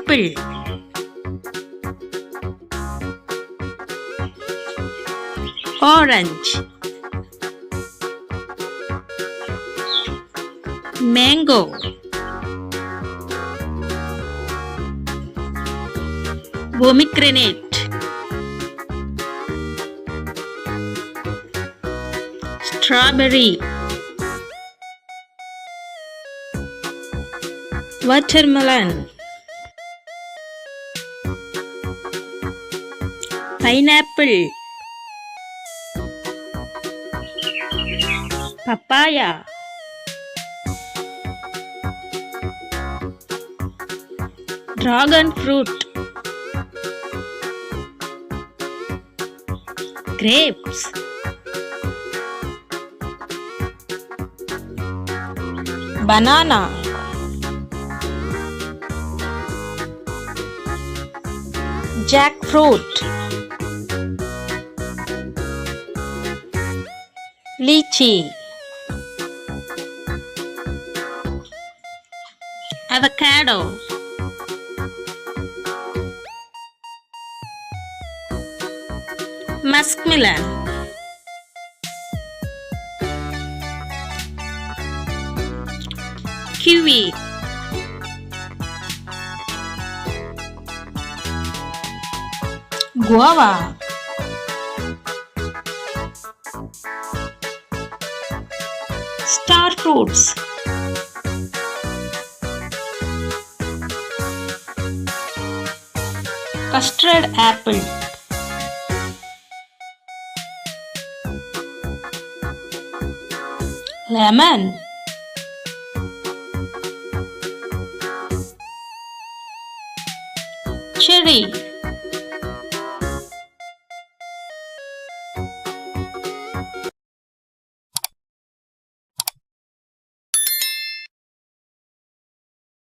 Apple. Orange. Mango. Pomegranate. Strawberry. Watermelon. Pineapple. Papaya. Dragon fruit. Grapes. Banana. Jackfruit. Lychee. Avocado. Muskmelon. Kiwi. Guava. Star fruits. Custard apple. Lemon. Cherry.